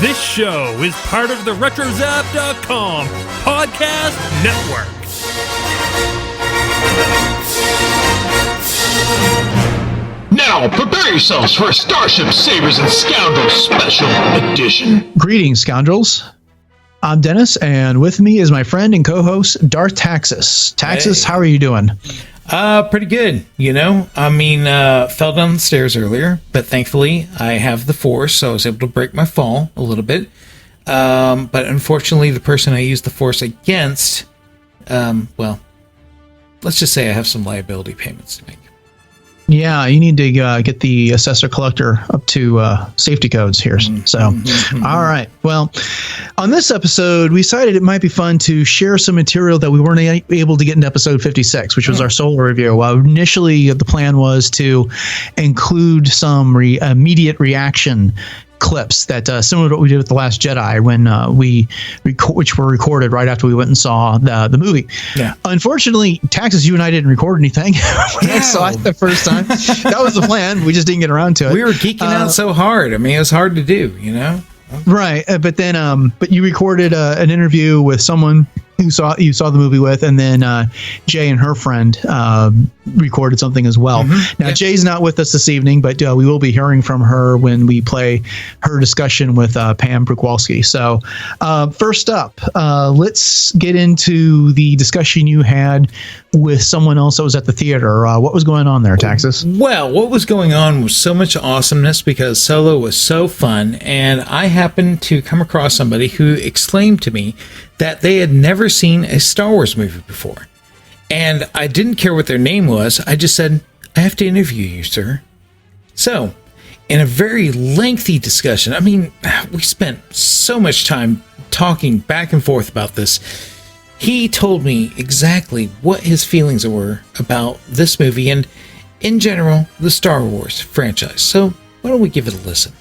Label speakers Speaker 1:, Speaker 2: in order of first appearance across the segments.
Speaker 1: This show is part of the RetroZap.com podcast network.
Speaker 2: Now, prepare yourselves for a Starships, Sabers, and Scoundrels Special Edition.
Speaker 3: Greetings, Scoundrels. I'm Dennis, and with me is my friend and co-host, Darth Taxus. Taxus, How are you doing?
Speaker 4: Pretty good, fell down the stairs earlier, but thankfully I have the Force, so I was able to break my fall a little bit. But unfortunately, the person I used the Force against, let's just say I have some liability payments to make.
Speaker 3: Yeah, you need to get the assessor collector up to safety codes here. All right. Well, on this episode, we decided it might be fun to share some material that we weren't able to get in episode 56, which was our solo review. Initially, the plan was to include some immediate reaction clips that similar to what we did with The Last Jedi when which were recorded right after we went and saw the movie. Yeah. Unfortunately, Taxus, you and I didn't record anything when I saw it the first time. That was the plan. We just didn't get around to it.
Speaker 4: We were geeking out so hard. I mean, it was hard to do,
Speaker 3: Right. But then, but you recorded an interview with someone who you saw the movie with, and then Jay and her friend recorded something as well. Now, Jay's not with us this evening, but we will be hearing from her when we play her discussion with Pam Burchwalski. So first up, let's get into the discussion you had with someone else that was at the theater. What was going on there, Taxus?
Speaker 4: Well, what was going on was so much awesomeness because Solo was so fun, and I happened to come across somebody who exclaimed to me that they had never seen a Star Wars movie before. And I didn't care what their name was. I just said, I have to interview you, sir. So, in a very lengthy discussion, we spent so much time talking back and forth about this. He told me exactly what his feelings were about this movie and, in general, the Star Wars franchise. So, why don't we give it a listen?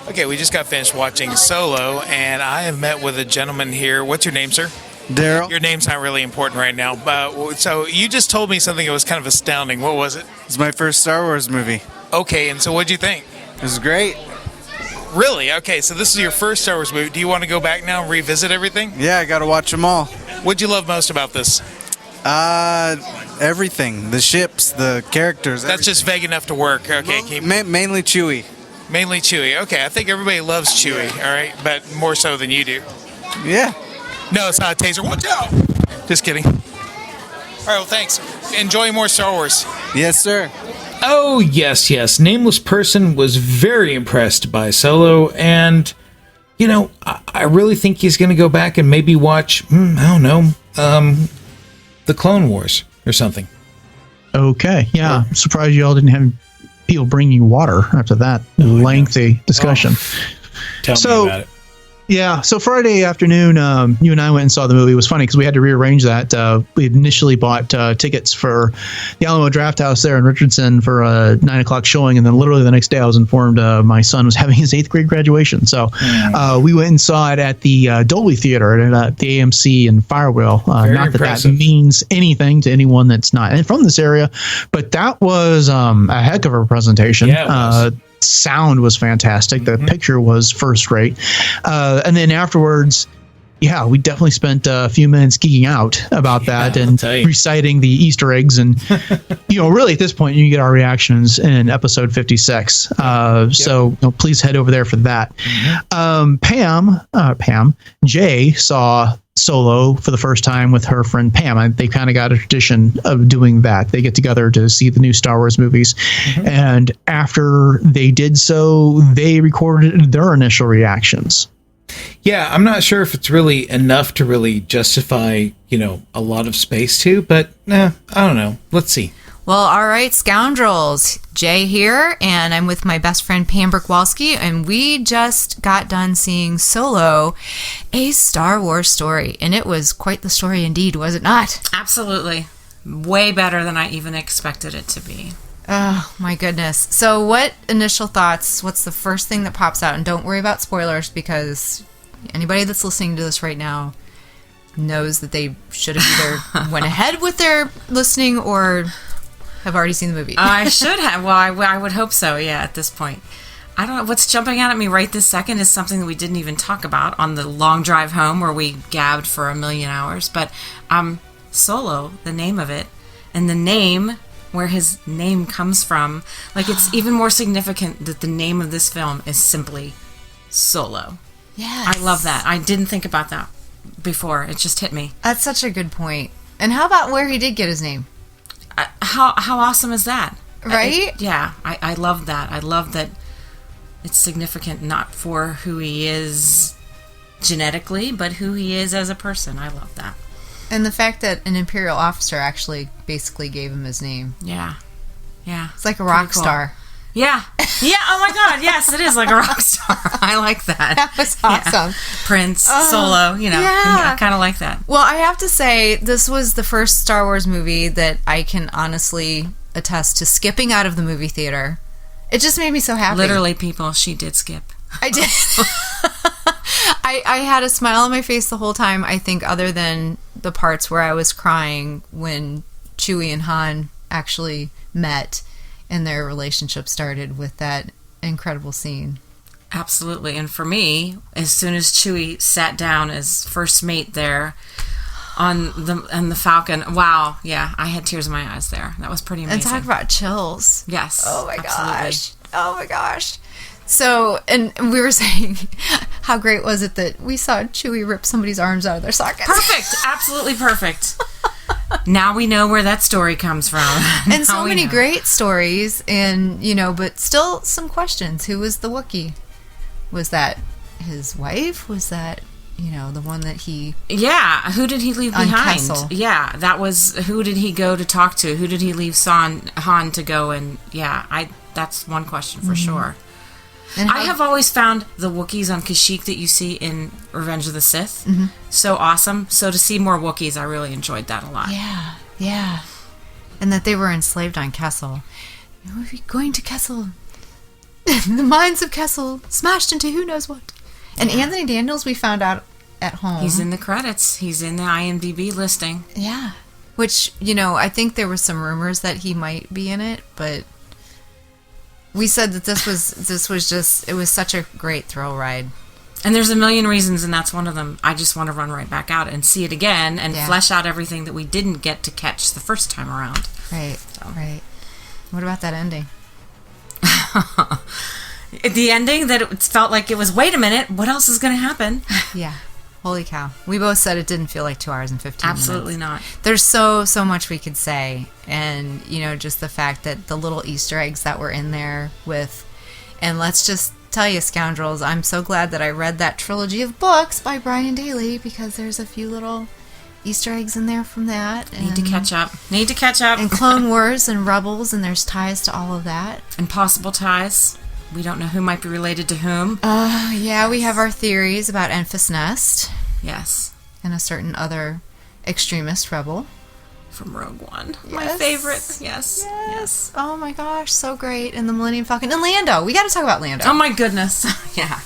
Speaker 4: Okay, we just got finished watching Solo, and I have met with a gentleman here. What's your name, sir?
Speaker 5: Daryl.
Speaker 4: Your name's not really important right now, but so you just told me something that was kind of astounding. What was it?
Speaker 5: It's my first Star Wars movie.
Speaker 4: Okay, and so what'd you think?
Speaker 5: It was great.
Speaker 4: Really? Okay, so this is your first Star Wars movie. Do you want to go back now and revisit everything?
Speaker 5: Yeah, I got to watch them all.
Speaker 4: What'd you love most about this?
Speaker 5: Everything. The ships, the characters.
Speaker 4: That's just vague enough to work. Okay,
Speaker 5: mainly Chewie.
Speaker 4: Mainly Chewie. Okay, I think everybody loves Chewie, all right? But more so than you do.
Speaker 5: Yeah.
Speaker 4: No, it's not a taser. Watch out! Just kidding. All right, well, thanks. Enjoy more Star Wars.
Speaker 5: Yes, sir.
Speaker 4: Oh, yes. Nameless Person was very impressed by Solo, and, I really think he's going to go back and maybe watch, The Clone Wars or something.
Speaker 3: Okay. Yeah. I'm surprised you all didn't have people bring you water after that lengthy discussion.
Speaker 4: Tell me about it.
Speaker 3: Yeah, so Friday afternoon, you and I went and saw the movie. It was funny because we had to rearrange that. We initially bought tickets for the Alamo Draft House there in Richardson for a 9 o'clock showing, and then literally the next day I was informed my son was having his 8th grade graduation. So we went and saw it at the Dolby Theater at the AMC in Firewheel. Not that means anything to anyone that's not from this area, but that was a heck of a presentation. Yeah, it was. Sound was fantastic. The picture was first rate. And then afterwards, we definitely spent a few minutes geeking out about that and reciting the Easter eggs. And, really at this point, you can get our reactions in episode 56. So please head over there for that. Jay saw Solo for the first time with her friend Pam. They kind of got a tradition of doing that. They get together to see the new Star Wars movies. And after they did so, they recorded their initial reactions.
Speaker 4: Yeah, I'm not sure if it's really enough to really justify, a lot of space to, but I don't know. Let's see.
Speaker 6: Well, all right, Scoundrels. Jay here, and I'm with my best friend Pam Burchwalski, and we just got done seeing Solo, a Star Wars story, and it was quite the story indeed, was it not?
Speaker 7: Absolutely. Way better than I even expected it to be.
Speaker 6: Oh, my goodness. So what initial thoughts, what's the first thing that pops out? And don't worry about spoilers, because anybody that's listening to this right now knows that they should have either went ahead with their listening or have already seen the movie.
Speaker 7: I should have. Well, I would hope so, yeah, at this point. I don't know. What's jumping out at me right this second is something that we didn't even talk about on the long drive home where we gabbed for 1,000,000 hours. But Solo, the name of it, and the name, where his name comes from, like it's even more significant that the name of this film is simply Solo.
Speaker 6: Yes.
Speaker 7: I love that. I didn't think about that before. It just hit me.
Speaker 6: That's such a good point. And how about where he did get his name?
Speaker 7: How awesome is that?
Speaker 6: Right?
Speaker 7: I love that. I love that it's significant not for who he is genetically, but who he is as a person. I love that.
Speaker 6: And the fact that an Imperial officer actually basically gave him his name.
Speaker 7: Yeah.
Speaker 6: It's like a rock
Speaker 7: cool.
Speaker 6: star.
Speaker 7: Yeah. Oh my God. Yes, it is like a rock star. I like that.
Speaker 6: That was awesome.
Speaker 7: Prince, Solo, I kind of like that.
Speaker 6: Well, I have to say, this was the first Star Wars movie that I can honestly attest to skipping out of the movie theater. It just made me so happy.
Speaker 7: Literally, people, she did skip.
Speaker 6: I did. I had a smile on my face the whole time, I think, other than the parts where I was crying when Chewie and Han actually met and their relationship started with that incredible scene.
Speaker 7: Absolutely. And for me, as soon as Chewie sat down as first mate there on the Falcon, wow, yeah, I had tears in my eyes there. That was pretty amazing.
Speaker 6: And talk about chills.
Speaker 7: Yes.
Speaker 6: Oh my
Speaker 7: absolutely.
Speaker 6: gosh. Oh my gosh. So, and we were saying, how great was it that we saw Chewie rip somebody's arms out of their sockets?
Speaker 7: Perfect. Absolutely perfect. Now we know where that story comes from.
Speaker 6: And so many great stories, and, but still some questions. Who was the Wookiee? Was that his wife? Was that, the one that he...
Speaker 7: Yeah, who did he leave
Speaker 6: on
Speaker 7: behind?
Speaker 6: Kessel?
Speaker 7: Yeah, that was... Who did he go to talk to? Who did he leave Han to go and... Yeah, that's one question for sure.
Speaker 6: And
Speaker 7: I have always found the Wookiees on Kashyyyk that you see in Revenge of the Sith so awesome. So to see more Wookiees, I really enjoyed that a lot.
Speaker 6: Yeah. And that they were enslaved on Kessel. We're going to Kessel. The mines of Kessel smashed into who knows what. And Anthony Daniels, we found out at home.
Speaker 7: He's in the credits. He's in the IMDb listing.
Speaker 6: Yeah. Which, I think there were some rumors that he might be in it, but... We said that this was just, it was such a great thrill ride.
Speaker 7: And there's a million reasons, and that's one of them. I just want to run right back out and see it again and flesh out everything that we didn't get to catch the first time around.
Speaker 6: Right, right. What about that ending?
Speaker 7: The ending that it felt like it was, wait a minute, what else is going to happen?
Speaker 6: Yeah. Holy cow. We both said it didn't feel like 2 hours and 15 minutes.
Speaker 7: Absolutely not.
Speaker 6: There's so much we could say. And, just the fact that the little Easter eggs that were in there with... And let's just tell you, Scoundrels, I'm so glad that I read that trilogy of books by Brian Daley, because there's a few little Easter eggs in there from that.
Speaker 7: Need to catch up.
Speaker 6: And Clone Wars and Rebels, and there's ties to all of that.
Speaker 7: And possible ties. We don't know who might be related to whom.
Speaker 6: Yeah, we have our theories about Enfys Nest.
Speaker 7: Yes.
Speaker 6: And a certain other extremist rebel.
Speaker 7: From Rogue One.
Speaker 6: Yes.
Speaker 7: My favorite. Yes.
Speaker 6: Oh my gosh, so great. And the Millennium Falcon. And Lando. We got to talk about Lando.
Speaker 7: Oh my goodness. Yeah.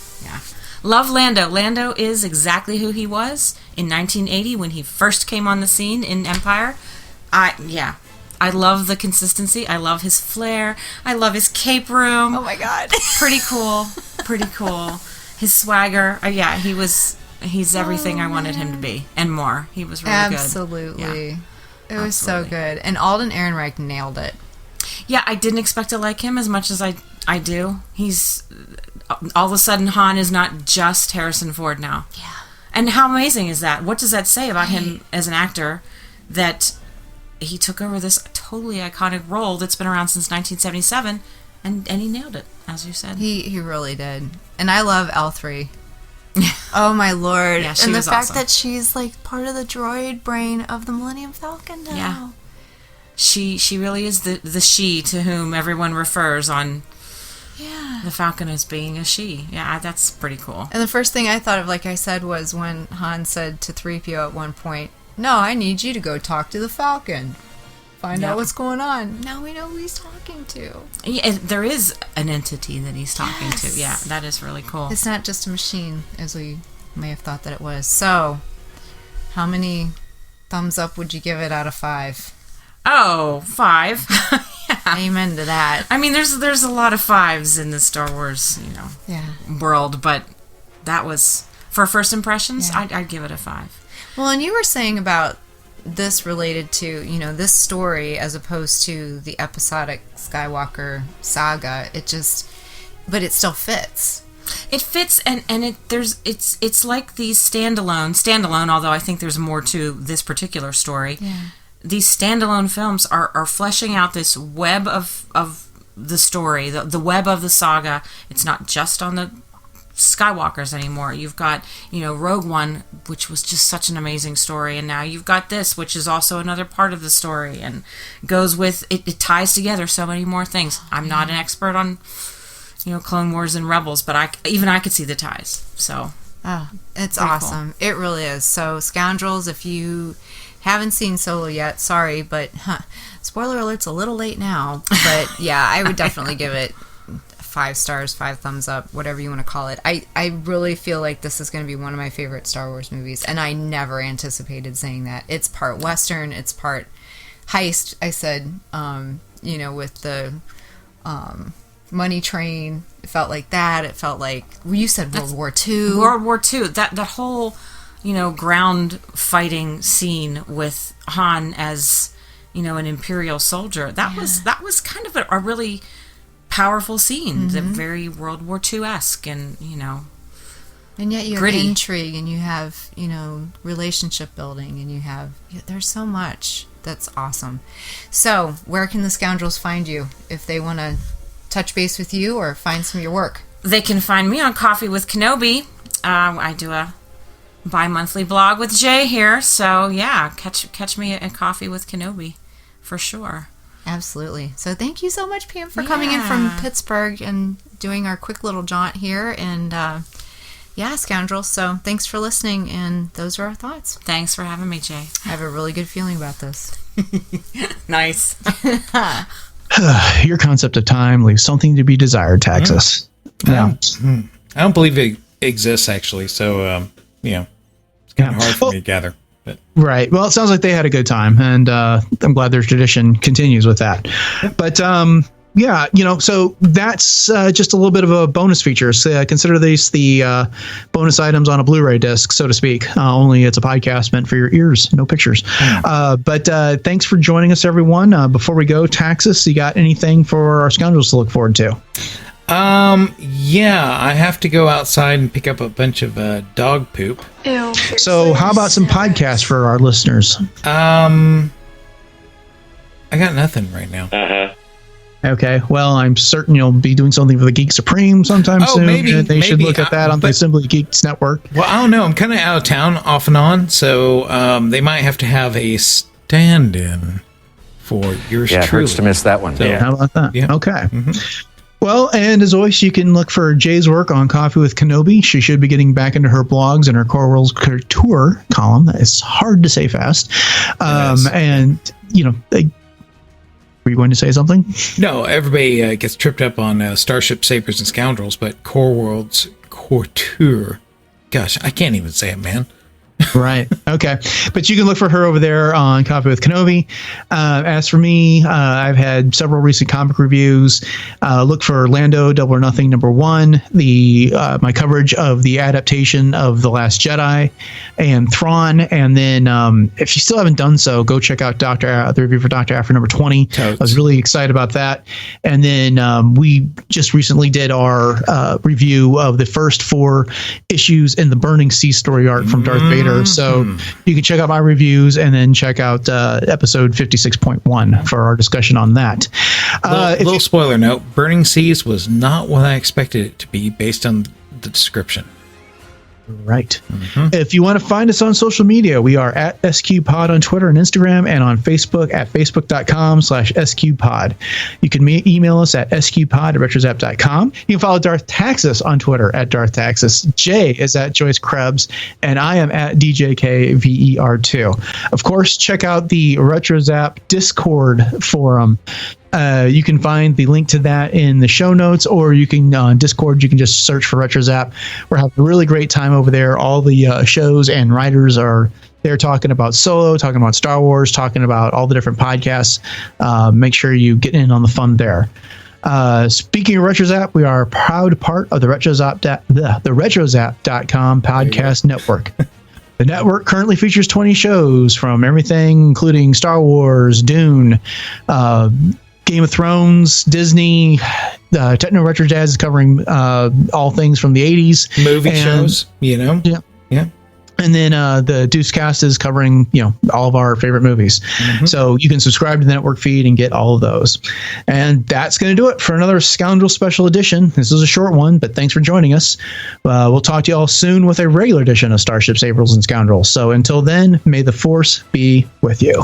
Speaker 7: Love Lando. Lando is exactly who he was in 1980 when he first came on the scene in Empire. I love the consistency. I love his flair. I love his cape room.
Speaker 6: Oh my god.
Speaker 7: Pretty cool. His swagger. He's everything I wanted him to be and more. He was really good.
Speaker 6: Absolutely. Yeah. It was so good. And Alden Ehrenreich nailed it.
Speaker 7: Yeah, I didn't expect to like him as much as I do. He's... All of a sudden, Han is not just Harrison Ford now.
Speaker 6: Yeah.
Speaker 7: And how amazing is that? What does that say about him as an actor, that he took over this totally iconic role that's been around since 1977, and he nailed it, as you said.
Speaker 6: He really did. And I love L3. Oh my lord.
Speaker 7: Yeah,
Speaker 6: and the
Speaker 7: was
Speaker 6: fact
Speaker 7: awesome.
Speaker 6: that she's like part of the droid brain of the Millennium Falcon now.
Speaker 7: Yeah. She really is the she to whom everyone refers on the Falcon as being a she. Yeah, that's pretty cool.
Speaker 6: And the first thing I thought of, like I said, was when Han said to 3PO at one point, "No, I need you to go talk to the Falcon. Find out what's going on." Now we know who he's talking to.
Speaker 7: Yeah, there is an entity that he's talking to. Yeah, that is really cool.
Speaker 6: It's not just a machine, as we may have thought that it was. So, how many thumbs up would you give it out of 5?
Speaker 7: Oh, 5. Yeah.
Speaker 6: Amen to that.
Speaker 7: I mean, there's a lot of 5s in the Star Wars, world, but that was for first impressions.
Speaker 6: Yeah.
Speaker 7: I'd give it a 5.
Speaker 6: Well, and you were saying about this related to, this story as opposed to the episodic Skywalker saga. But it still fits.
Speaker 7: It fits, and it's like these standalone. Although I think there's more to this particular story.
Speaker 6: Yeah.
Speaker 7: These standalone films are fleshing out this web of the story, the web of the saga. It's not just on the Skywalkers anymore. You've got, Rogue One, which was just such an amazing story, and now you've got this, which is also another part of the story, and goes with it. It ties together so many more things. I'm not an expert on, Clone Wars and Rebels, but I could see the ties. So,
Speaker 6: it's
Speaker 7: pretty
Speaker 6: awesome. Cool. It really is. So, Scoundrels, if you haven't seen Solo yet, sorry, but spoiler alert's a little late now. But yeah, I would definitely give it 5 stars, 5 thumbs up, whatever you want to call it. I really feel like this is going to be one of my favorite Star Wars movies, and I never anticipated saying that. It's part Western, it's part heist, I said, with the money train. It felt like that. It felt like, you said World War II.
Speaker 7: World War II. That whole, ground fighting scene with Han as, an Imperial soldier. That was kind of a really powerful scene, very World War II-esque, and
Speaker 6: and yet you
Speaker 7: gritty.
Speaker 6: have intrigue, and you have relationship building, and there's so much that's awesome. So where can the Scoundrels find you if they want to touch base with you or find some of your work?
Speaker 7: They can find me on Coffee with Kenobi. I do a bi-monthly blog with Jay here, so yeah, catch me at Coffee with Kenobi for sure.
Speaker 6: Absolutely. So thank you so much, Pam, for coming in from Pittsburgh and doing our quick little jaunt here. And Scoundrels. So thanks for listening. And those are our thoughts.
Speaker 7: Thanks for having me, Jay.
Speaker 6: I have a really good feeling about this.
Speaker 7: Nice.
Speaker 3: Your concept of time leaves something to be desired, Taxus. Yeah.
Speaker 4: I don't believe it exists, actually. So, it's kind of hard for me to gather. But.
Speaker 3: Right. Well, it sounds like they had a good time, and I'm glad their tradition continues with that. But so that's just a little bit of a bonus feature. So, consider these the bonus items on a Blu-ray disc, so to speak. Only it's a podcast meant for your ears, no pictures. But thanks for joining us, everyone. Before we go, Taxus, you got anything for our Scoundrels to look forward to?
Speaker 4: I have to go outside and pick up a bunch of dog poop.
Speaker 8: Ew.
Speaker 3: So how about some podcasts for our listeners?
Speaker 4: I got nothing right now.
Speaker 3: Okay, well, I'm certain you'll be doing something for the Geek Supreme sometime soon.
Speaker 4: Maybe
Speaker 3: they should look at that on the Assembly Geeks Network.
Speaker 4: Well, I don't know. I'm kind of out of town off and on, so they might have to have a stand-in for yours truly.
Speaker 9: It hurts to miss that one.
Speaker 4: So,
Speaker 3: How about that?
Speaker 4: Yeah.
Speaker 3: Okay.
Speaker 4: Mm-hmm.
Speaker 3: Well, and as always, you can look for Jay's work on Coffee with Kenobi. She should be getting back into her blogs and her Core Worlds Couture column. That is hard to say fast. And, were you going to say something?
Speaker 4: No, everybody gets tripped up on Starships, Sabers, and Scoundrels, but Core Worlds Couture. Gosh, I can't even say it, man.
Speaker 3: Right. Okay. But you can look for her over there on Coffee with Kenobi. As for me, I've had several recent comic reviews. Look for Lando Double or Nothing #1, my coverage of the adaptation of The Last Jedi and Thrawn. And then if you still haven't done so, go check out the review for Dr. Aphra #20.
Speaker 4: Totes.
Speaker 3: I was really excited about that. And then we just recently did our review of the first 4 issues in the Burning Sea story arc from Darth Vader. So you can check out my reviews and then check out episode 56.1 for our discussion on that.
Speaker 4: Little spoiler note, Burning Seas was not what I expected it to be based on the description.
Speaker 3: Right. If you want to find us on social media, we are at SQPod on Twitter and Instagram, and on Facebook at facebook.com/SQPod. You can email us at sqpod@retrozap.com. You can follow Darth Taxus on Twitter at Darth Taxus. Jay is at Joyce Krebs, and I am at DJKVER2. Of course, check out the RetroZap Discord forum. You can find the link to that in the show notes, or you can on Discord, you can just search for RetroZap. We're having a really great time over there. All the shows and writers are They're talking about Solo, talking about Star Wars, talking about all the different podcasts. Make sure you get in on the fun there. Speaking of RetroZap, we are a proud part of the RetroZap.com podcast network. The network currently features 20 shows from everything, including Star Wars, Dune, Game of Thrones, Disney. Techno Retro Jazz is covering all things from the 80s.
Speaker 4: Movie shows, Yeah.
Speaker 3: And then the Deuce Cast is covering, all of our favorite movies. Mm-hmm. So you can subscribe to the network feed and get all of those. And that's going to do it for another Scoundrels Special Edition. This is a short one, but thanks for joining us. We'll talk to you all soon with a regular edition of Starships, Sabers, and Scoundrels. So until then, may the Force be with you.